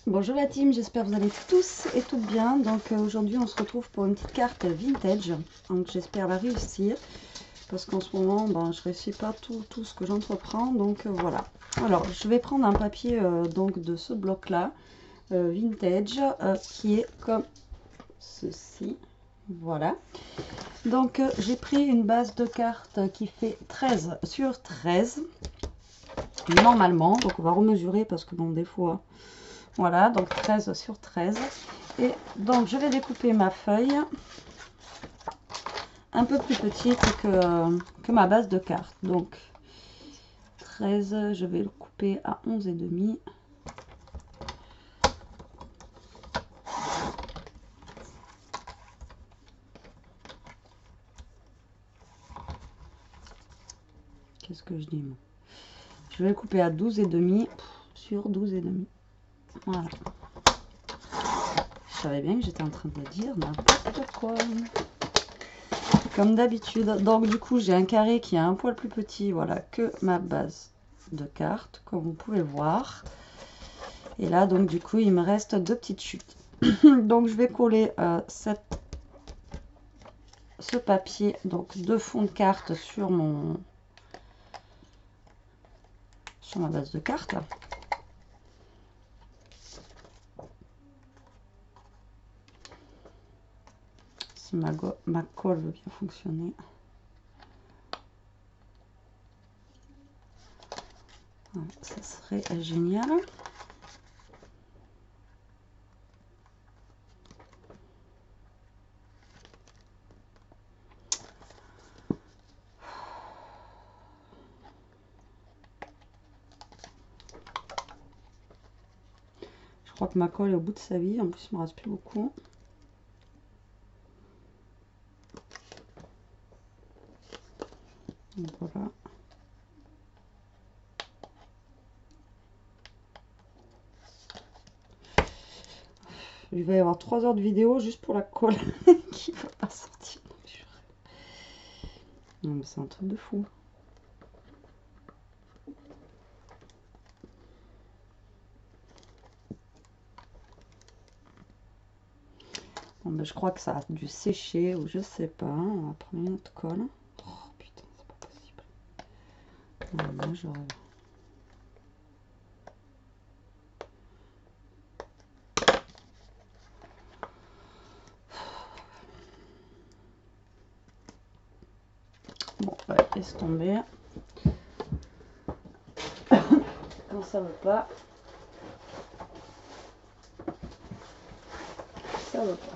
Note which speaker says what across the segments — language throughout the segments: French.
Speaker 1: Bonjour la team, j'espère que vous allez tous et toutes bien. Donc aujourd'hui on se retrouve pour une petite carte vintage. Donc j'espère la réussir parce qu'en ce moment je réussis pas tout ce que j'entreprends. Donc voilà. Alors je vais prendre un papier donc de ce bloc là vintage qui est comme ceci. Voilà. Donc j'ai pris une base de cartes qui fait 13 sur 13 normalement. Donc on va remesurer parce que bon des fois... Voilà, donc 13 sur 13. Et donc, je vais découper ma feuille un peu plus petite que ma base de cartes. Donc, 13, je vais le couper à 11,5. Qu'est-ce que je dis, moi? Je vais le couper à 12,5 sur 12,5. Voilà. Je savais bien que j'étais en train de dire n'importe quoi. Comme d'habitude. Donc du coup j'ai un carré qui est un poil plus petit, voilà, que ma base de cartes, comme vous pouvez voir. Et là donc du coup il me reste deux petites chutes. Donc je vais coller ce papier donc de fond de carte sur ma base de cartes. Si ma colle veut bien fonctionner. Ouais, ça serait génial. Je crois que ma colle est au bout de sa vie. En plus, il me reste plus beaucoup. Donc voilà. Il va y avoir 3 heures de vidéo juste pour la colle qui va pas sortir. Non mais c'est un truc de fou. Bon, ben, je crois que ça a dû sécher ou je sais pas. On va prendre une autre colle. Oh putain, c'est pas possible. Non, moi j'aurais... Bon, bah, laisse tomber. Quand ça veut pas, ça veut pas.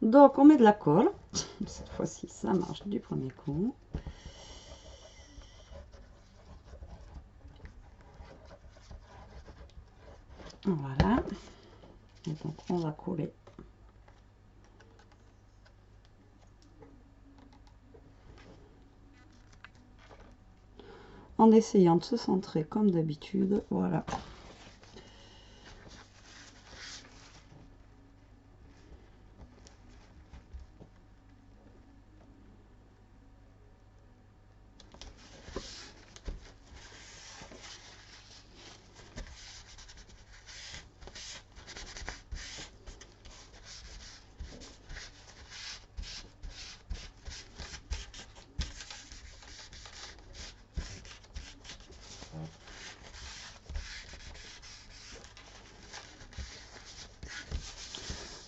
Speaker 1: Donc on met de la colle. Cette fois-ci, ça marche du premier coup. Voilà. Et donc on va coller. En essayant de se centrer comme d'habitude. Voilà.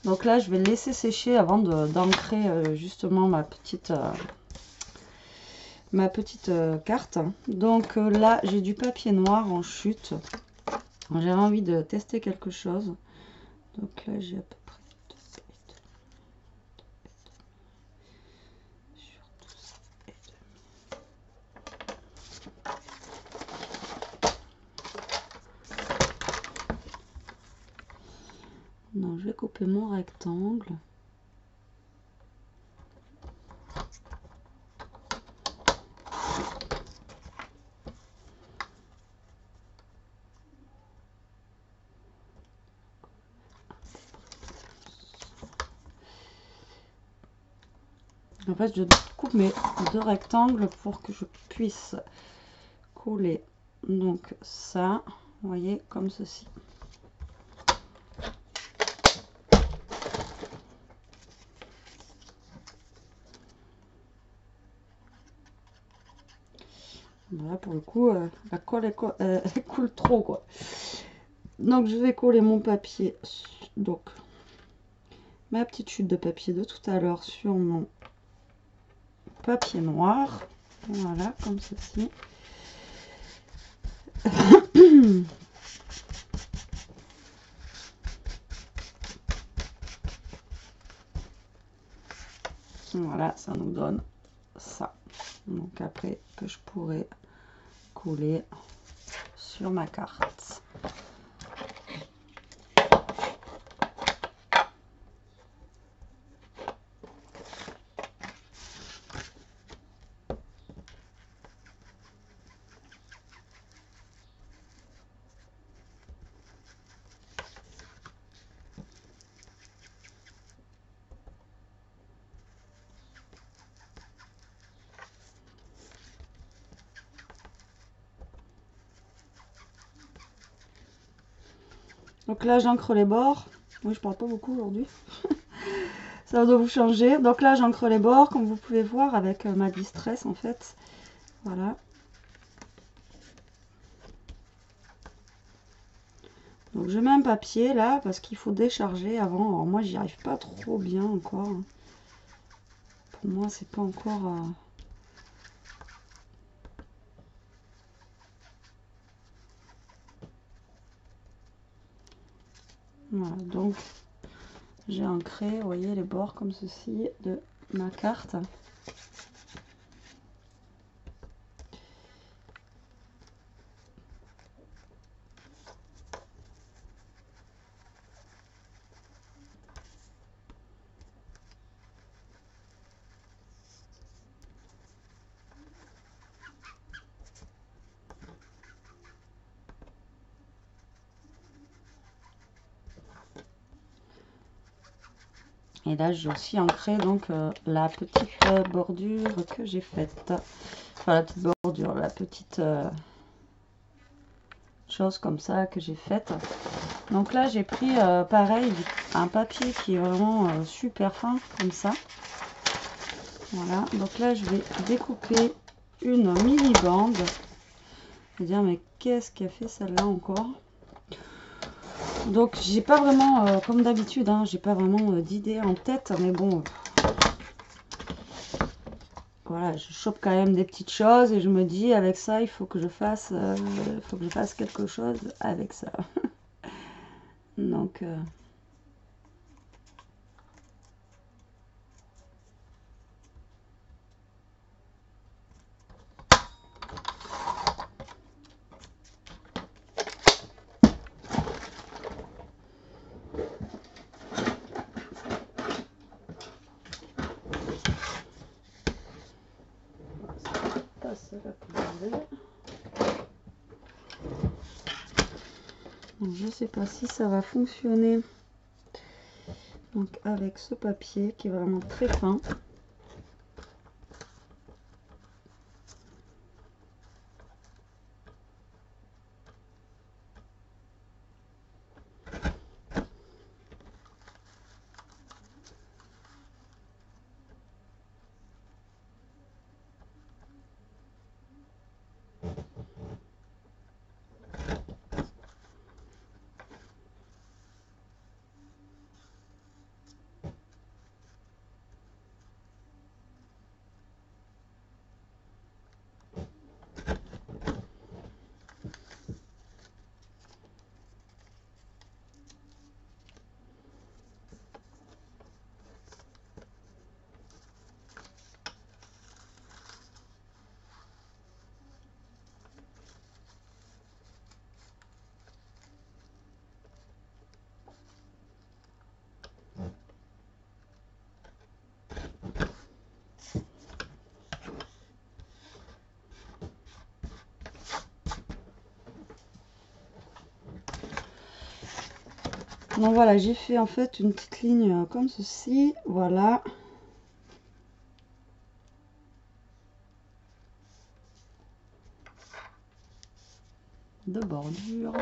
Speaker 1: Donc là, je vais le laisser sécher avant d'ancrer justement ma petite carte. Donc là, j'ai du papier noir en chute. J'avais envie de tester quelque chose. Donc là, j'ai à peu près non, je vais couper mon rectangle. En fait, je coupe mes 2 rectangles pour que je puisse coller donc ça, vous voyez, comme ceci. Voilà, pour le coup, la colle elle coule trop, quoi. Donc, je vais coller mon papier, donc ma petite chute de papier de tout à l'heure sur mon papier noir. Voilà, comme ceci. Voilà, ça nous donne ça. Donc après que je pourrais coller sur ma carte. Donc là, j'encre les bords. Oui, je parle pas beaucoup aujourd'hui. Ça doit vous changer. Donc là, j'encre les bords, comme vous pouvez voir, avec ma distress, en fait. Voilà. Donc je mets un papier, là, parce qu'il faut décharger avant. Alors moi, j'y arrive pas trop bien encore. Pour moi, c'est pas encore... Voilà, donc j'ai ancré, vous voyez, les bords comme ceci de ma carte. Et là, j'ai aussi ancré donc la petite bordure que j'ai faite. Enfin, la petite bordure, la petite chose comme ça que j'ai faite. Donc là, j'ai pris pareil, un papier qui est vraiment super fin, comme ça. Voilà, donc là, je vais découper une mini-bande. Je vais dire, mais qu'est-ce qu'a fait celle-là encore? Donc, j'ai pas vraiment, comme d'habitude, hein, j'ai pas vraiment d'idée en tête, mais bon, voilà, je chope quand même des petites choses et je me dis, avec ça, il faut que je fasse, quelque chose avec ça. Donc, donc, je sais pas si ça va fonctionner. Donc, avec ce papier qui est vraiment très fin. Donc voilà, j'ai fait en fait une petite ligne comme ceci, voilà. de bordure.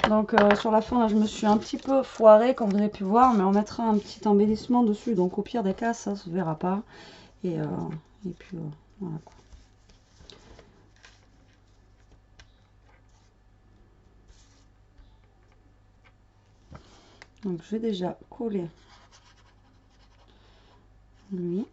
Speaker 1: Donc sur la fin là, je me suis un petit peu foirée comme vous avez pu voir, mais on mettra un petit embellissement dessus, donc au pire des cas ça se verra pas. Et puis voilà quoi. Donc je vais déjà coller lui.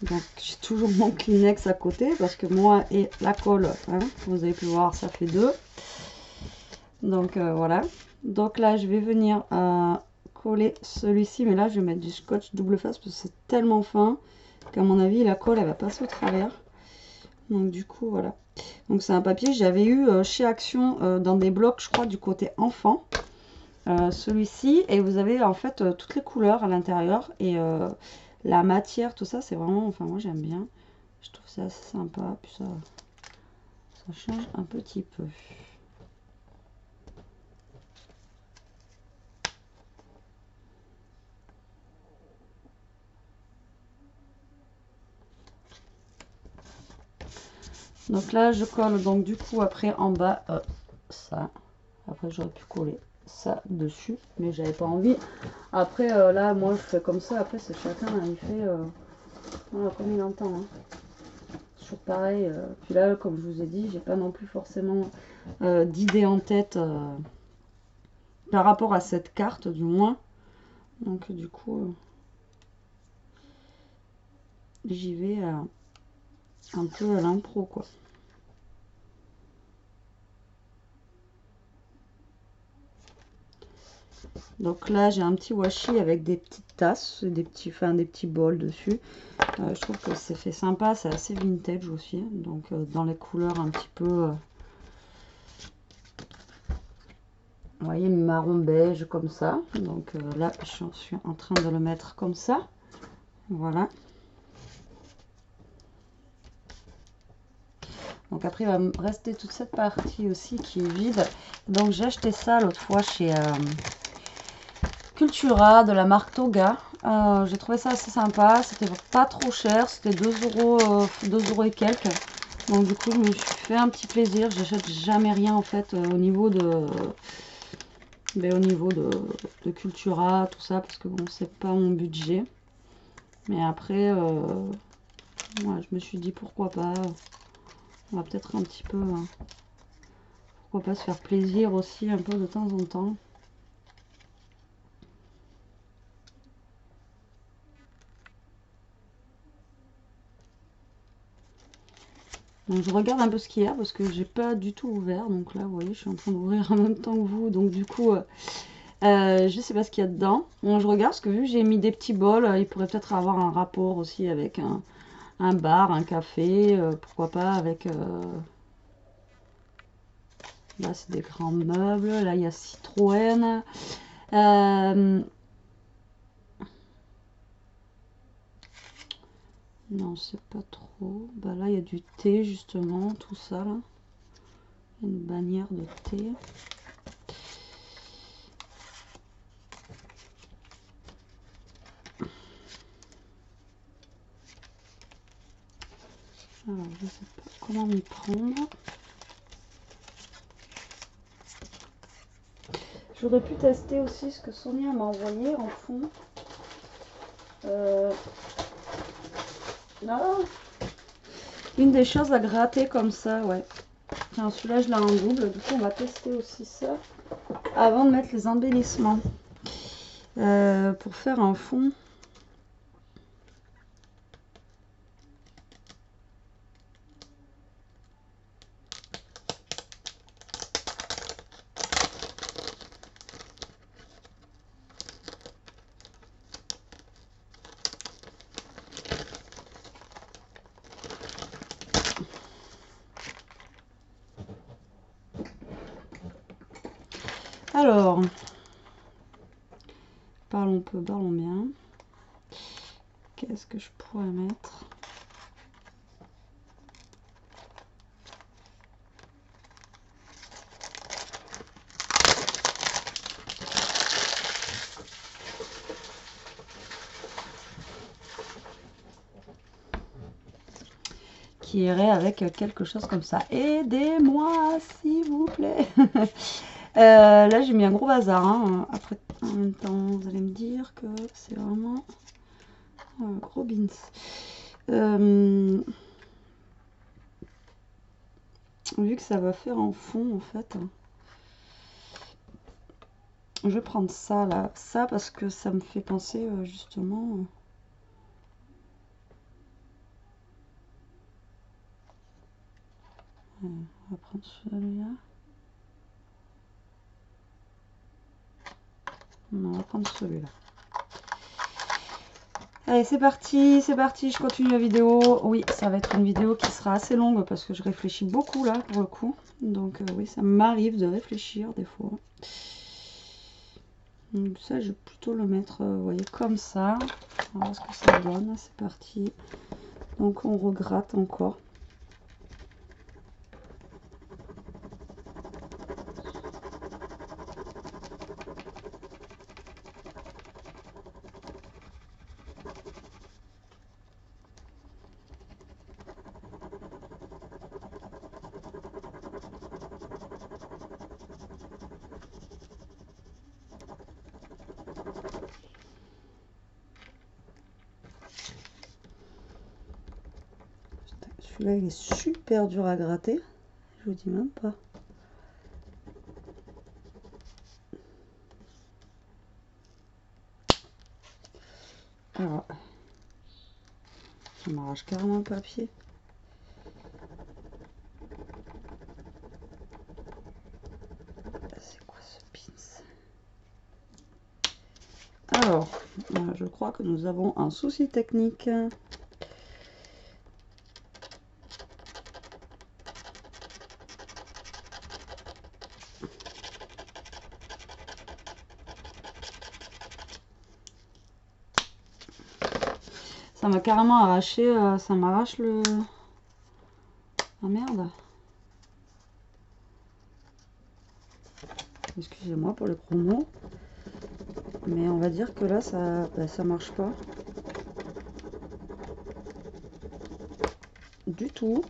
Speaker 1: Donc j'ai toujours mon Kleenex à côté parce que moi et la colle, hein, vous avez pu voir, ça fait deux. Donc voilà. Donc là je vais venir coller celui-ci, mais là je vais mettre du scotch double face parce que c'est tellement fin qu'à mon avis la colle elle va passer au travers. Donc du coup voilà. Donc c'est un papier, j'avais eu chez Action dans des blocs, je crois, du côté enfant. Celui-ci, et vous avez en fait toutes les couleurs à l'intérieur et la matière, tout ça, c'est vraiment, enfin moi j'aime bien. Je trouve ça assez sympa, puis ça change un petit peu. Donc là je colle donc du coup après en bas ça. Après j'aurais pu coller ça dessus, mais j'avais pas envie. Après là moi je fais comme ça, après c'est chacun il fait voilà, comme il entend. Hein. Toujours pareil. Puis là comme je vous ai dit, j'ai pas non plus forcément d'idée en tête par rapport à cette carte du moins. Donc du coup j'y vais un peu à l'impro quoi. Donc là j'ai un petit washi avec des petites tasses, des petits bols dessus. Je trouve que c'est fait sympa, c'est assez vintage aussi. Donc dans les couleurs un petit peu, vous voyez, marron beige comme ça. Donc là je suis en train de le mettre comme ça. Voilà. Donc après il va me rester toute cette partie aussi qui est vide. Donc j'ai acheté ça l'autre fois chez Cultura de la marque Toga. J'ai trouvé ça assez sympa, c'était pas trop cher, c'était 2 euros, 2 euros et quelques. Donc du coup je me suis fait un petit plaisir, j'achète jamais rien en fait au niveau de Cultura, tout ça, parce que bon c'est pas mon budget. Mais après ouais, je me suis dit pourquoi pas, on va peut-être un petit peu, pourquoi pas se faire plaisir aussi un peu de temps en temps. Donc je regarde un peu ce qu'il y a parce que j'ai pas du tout ouvert. Donc là, vous voyez, je suis en train d'ouvrir en même temps que vous. Donc du coup, je sais pas ce qu'il y a dedans. Donc je regarde parce que vu que j'ai mis des petits bols, il pourrait peut-être avoir un rapport aussi avec un bar, un café. Pourquoi pas avec... Là, c'est des grands meubles. Là, il y a Citroën. Non, c'est pas trop. Bah là, il y a du thé, justement. Tout ça, là. Une bannière de thé. Alors, je sais pas comment m'y prendre. J'aurais pu tester aussi ce que Sonia m'a envoyé en fond. Ah, une des choses à gratter comme ça, ouais. Tiens, celui-là, je l'ai en double. Du coup, on va tester aussi ça avant de mettre les embellissements. Pour faire un fond. Alors, parlons peu, parlons bien. Qu'est-ce que je pourrais mettre? Qui irait avec quelque chose comme ça. Aidez-moi, s'il vous plaît. Là, j'ai mis un gros bazar. Hein. Après, en même temps, vous allez me dire que c'est vraiment un gros beans. Vu que ça va faire en fond, en fait, je vais prendre ça, là. Ça, parce que ça me fait penser, justement... on va prendre celui-là. Non, on va prendre celui-là. Allez, c'est parti, je continue la vidéo. Oui, ça va être une vidéo qui sera assez longue parce que je réfléchis beaucoup là pour le coup. Donc oui, ça m'arrive de réfléchir des fois. Donc ça, je vais plutôt le mettre, vous voyez, comme ça. On va voir ce que ça donne. C'est parti. Donc on regratte encore. Celui-là, il est super dur à gratter. Je vous dis même pas. Alors, ça m'arrache carrément le papier. C'est quoi ce pins? Alors, je crois que nous avons un souci technique. Ça m'a carrément arraché, ça m'arrache le... Ah merde. Excusez-moi pour le gros mot. Mais on va dire que là, ça, ça marche pas. Du tout.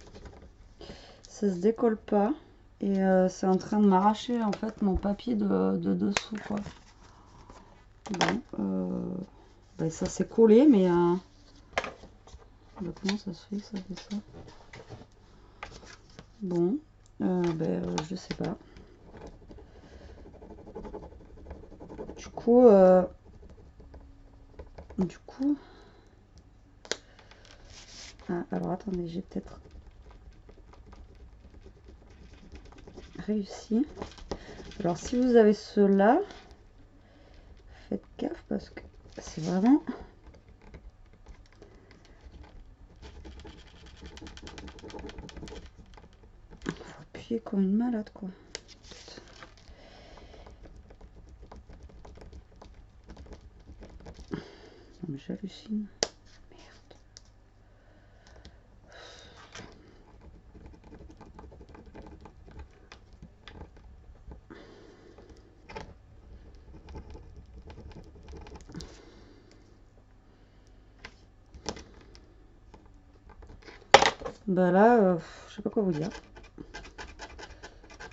Speaker 1: Ça se décolle pas. Et c'est en train de m'arracher en fait mon papier de dessous quoi. Bon, ça s'est collé mais comment ça se fait que ça fait ça? Bon, je sais pas. Du coup, alors attendez, j'ai peut-être réussi. Alors si vous avez cela, faites gaffe parce que c'est vraiment... Faut appuyer comme une malade quoi. Non mais j'hallucine. Merde. Bah là, je sais pas quoi vous dire.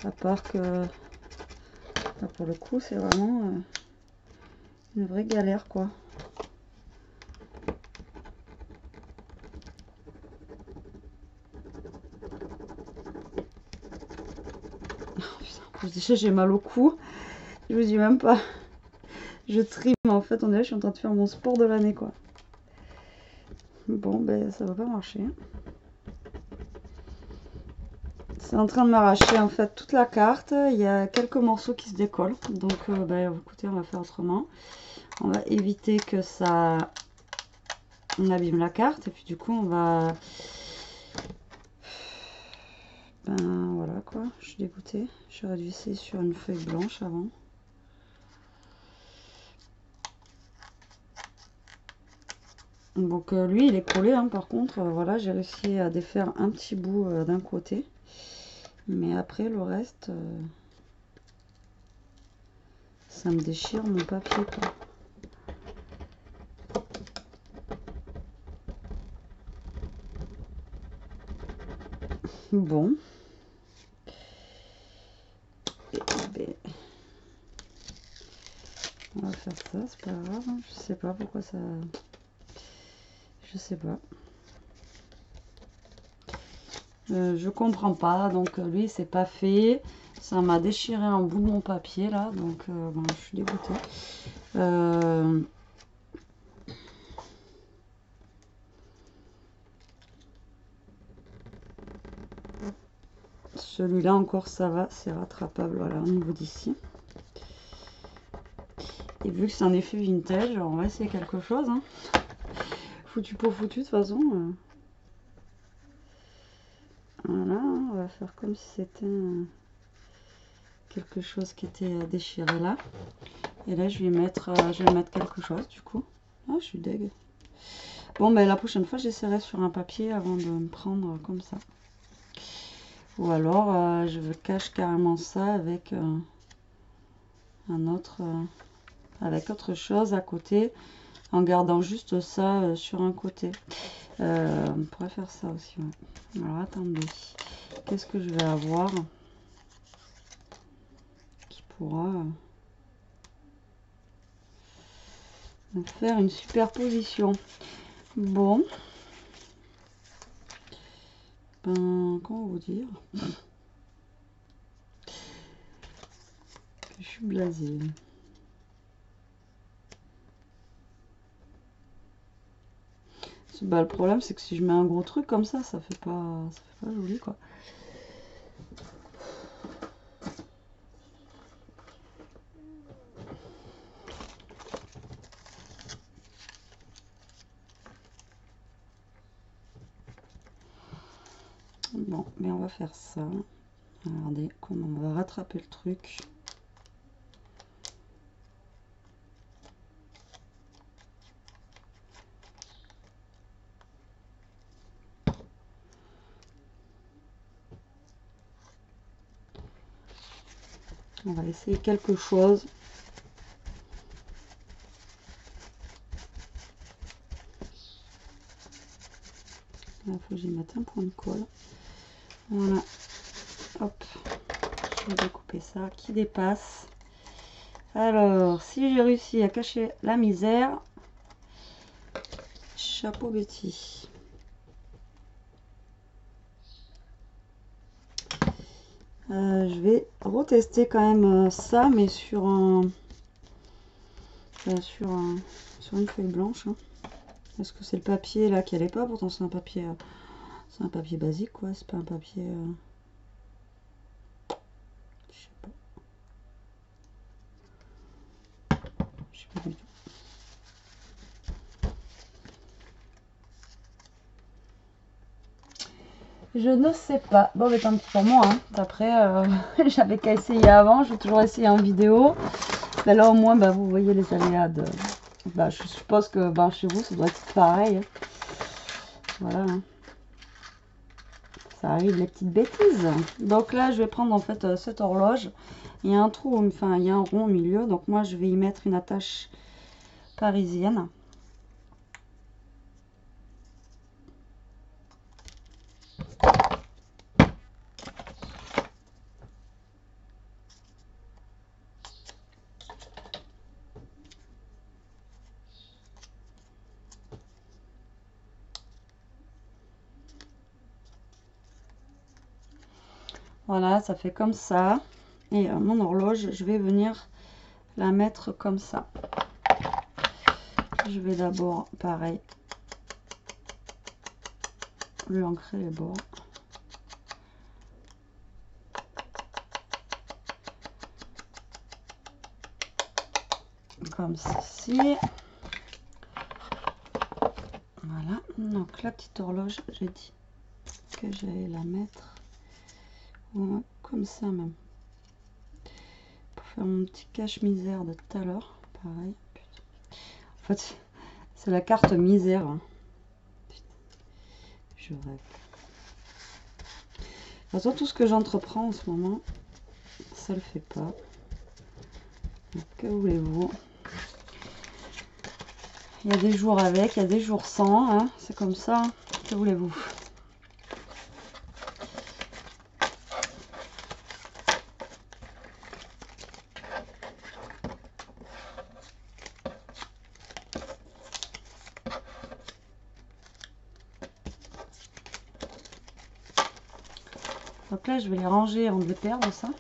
Speaker 1: À part que là, pour le coup, c'est vraiment une vraie galère quoi. Déjà j'ai mal au cou. Je vous dis même pas. Je trime en fait. On est là, je suis en train de faire mon sport de l'année quoi. Bon ben ça va pas marcher. C'est en train de m'arracher en fait toute la carte. Il y a quelques morceaux qui se décollent. Donc écoutez, on va faire autrement. On va éviter que ça abîme la carte. Et puis du coup on va... Ben voilà quoi. Je suis dégoûtée. J'aurais dû essayer sur une feuille blanche avant. Donc lui il est collé, hein, par contre, voilà, j'ai réussi à défaire un petit bout d'un côté. Mais après le reste, ça me déchire mon papier, quoi. Bon. Et ben, on va faire ça, c'est pas grave. Je sais pas pourquoi ça... Je sais pas. Je comprends pas. Donc lui, c'est pas fait. Ça m'a déchiré un bout de mon papier là. Donc bon, je suis dégoûtée. Celui-là encore ça va, c'est rattrapable, voilà, au niveau d'ici. Et vu que c'est un effet vintage, on va essayer quelque chose, hein. Foutu pour foutu de toute façon. Voilà, on va faire comme si c'était quelque chose qui était déchiré là. Et là je vais mettre quelque chose du coup. Ah, je suis deg. Bon, ben la prochaine fois j'essaierai sur un papier avant de me prendre comme ça. Ou alors je cache carrément ça avec avec autre chose à côté, en gardant juste ça sur un côté. On pourrait faire ça aussi, ouais. Alors attendez, qu'est-ce que je vais avoir qui pourra me faire une superposition? Bon, ben comment vous dire, je suis blasée. Bah, le problème c'est que si je mets un gros truc comme ça fait pas joli, quoi. Bon, mais on va faire ça. Regardez comment on va rattraper le truc. On va essayer quelque chose. Il faut que j'y mette un point de colle. Voilà. Hop. Je vais découper ça qui dépasse. Alors, si j'ai réussi à cacher la misère, chapeau Betty. Je vais retester quand même ça, mais sur sur une feuille blanche, hein. Parce que c'est le papier là qui allait pas. Pourtant c'est un papier basique, quoi. C'est pas un papier. Je sais pas. Je sais pas du tout. Je ne sais pas. Bon, mais tant pis pour moi, hein. Après, j'avais qu'à essayer avant. Je vais toujours essayer en vidéo. Mais là, au moins, bah, vous voyez les aléas de... Bah, je suppose que bah, chez vous, ça doit être pareil. Voilà. Hein. Ça arrive, les petites bêtises. Donc là, je vais prendre en fait cette horloge. Il y a un trou, enfin, il y a un rond au milieu. Donc moi, je vais y mettre une attache parisienne. Voilà, ça fait comme ça. Et mon horloge, je vais venir la mettre comme ça. Je vais d'abord, pareil, lui ancrer les bords. Comme ceci. Voilà. Donc la petite horloge, j'ai dit que j'allais la mettre comme ça même. Pour faire mon petit cache-misère de tout à l'heure. Pareil. Putain. En fait, C'est la carte misère. Je rêve. De toute façon, tout ce que j'entreprends en ce moment, ça le fait pas. Donc, que voulez-vous? Il y a des jours avec, il y a des jours sans, hein, c'est comme ça. Que voulez-vous? Donc là, je vais les ranger avant de les perdre, ça.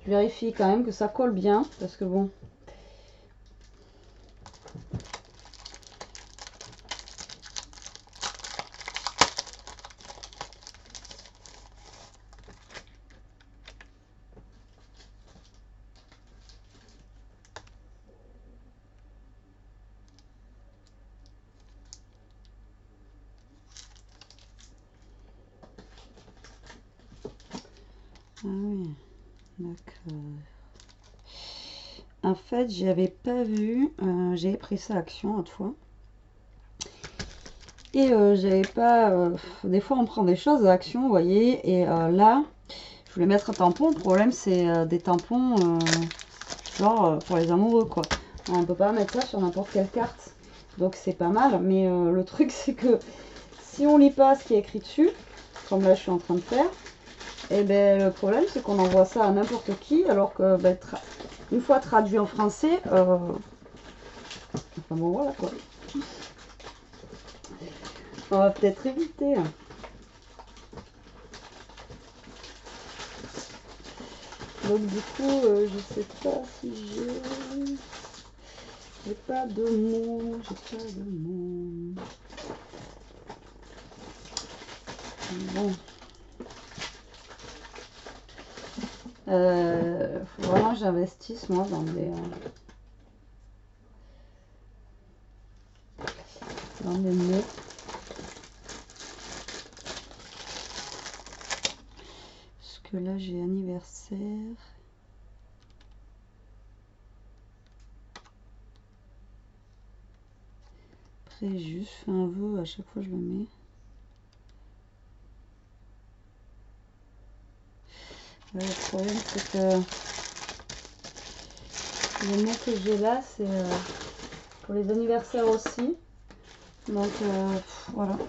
Speaker 1: Je vérifie quand même que ça colle bien, parce que bon. Ah oui, d'accord. En fait, j'avais pas vu, j'avais pris ça à Action l'autre fois. Et j'avais pas. Des fois, on prend des choses à Action, vous voyez. Et là, je voulais mettre un tampon. Le problème, c'est des tampons genre pour les amoureux, quoi. On peut pas mettre ça sur n'importe quelle carte. Donc, c'est pas mal. Mais le truc, c'est que si on lit pas ce qui est écrit dessus, comme là, je suis en train de faire, et ben le problème, c'est qu'on envoie ça à n'importe qui. Alors que, ben, une fois traduit en français, enfin bon, voilà quoi. On va peut-être éviter. Donc du coup, je sais pas si j'ai pas de mots, j'ai pas de mots. Bon. Faut vraiment que j'investisse moi dans des mots. Parce que là j'ai anniversaire. Juste fais un vœu, à chaque fois je le mets. Le problème c'est que les mots que j'ai là c'est pour les anniversaires aussi. Donc voilà.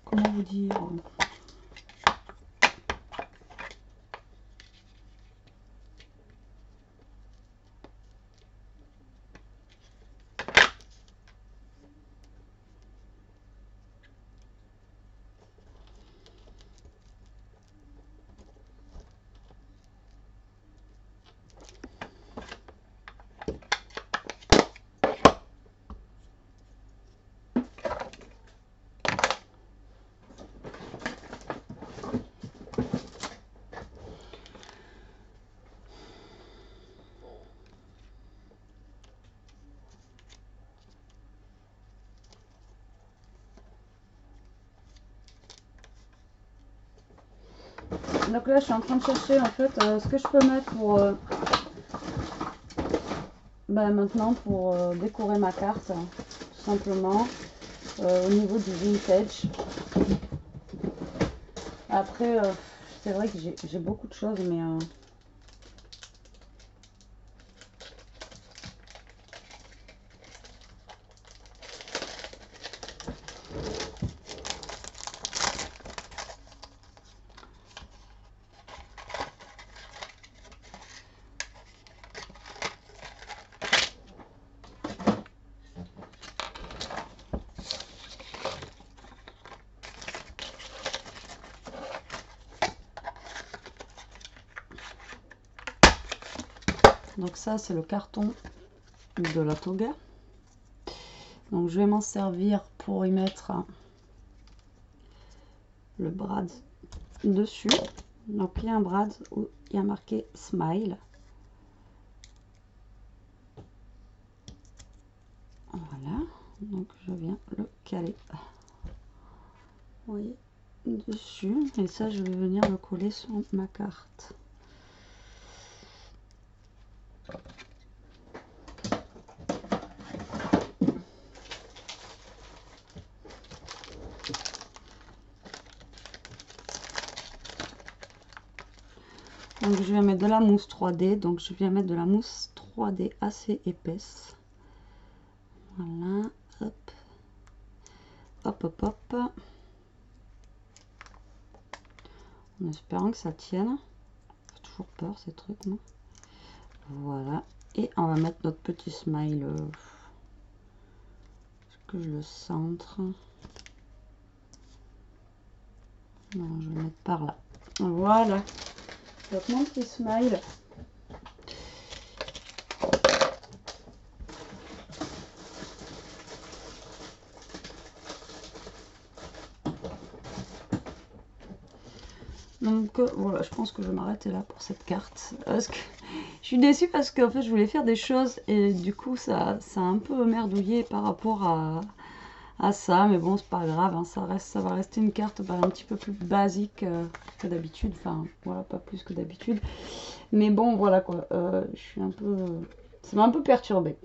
Speaker 1: Comment vous dire? Donc là je suis en train de chercher en fait ce que je peux mettre pour maintenant pour décorer ma carte tout simplement au niveau du vintage. Après c'est vrai que j'ai beaucoup de choses mais Donc ça c'est le carton de la toga. Donc je vais m'en servir pour y mettre le brad dessus. Donc il y a un brad où il y a marqué Smile. Voilà, donc je viens le caler, vous voyez, dessus, et ça je vais venir le coller sur ma carte. Donc je vais mettre de la mousse 3D, donc je viens mettre de la mousse 3D assez épaisse. Voilà, hop, hop, hop, hop. En espérant que ça tienne. J'ai toujours peur ces trucs, moi. Voilà, et on va mettre notre petit smile. Est-ce que je le centre? Non, je vais le mettre par là. Voilà. Donc mon petit smile. Donc voilà, je pense que je vais m'arrêter là pour cette carte. Parce que je suis déçue parce qu'en fait je voulais faire des choses et du coup ça a un peu merdouillé par rapport à ça. Mais bon, c'est pas grave, hein, ça va rester une carte un petit peu plus basique que d'habitude. Enfin voilà, pas plus que d'habitude. Mais bon, voilà quoi, je suis un peu... ça m'a un peu perturbée.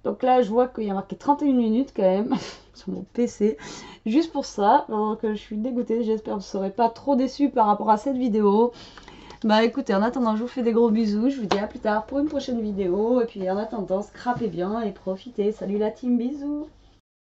Speaker 1: Donc là, je vois qu'il y a marqué 31 minutes quand même sur mon PC. Juste pour ça, donc je suis dégoûtée. J'espère que vous ne serez pas trop déçus par rapport à cette vidéo. Bah écoutez, en attendant, je vous fais des gros bisous. Je vous dis à plus tard pour une prochaine vidéo. Et puis en attendant, scrapez bien et profitez. Salut la team, bisous!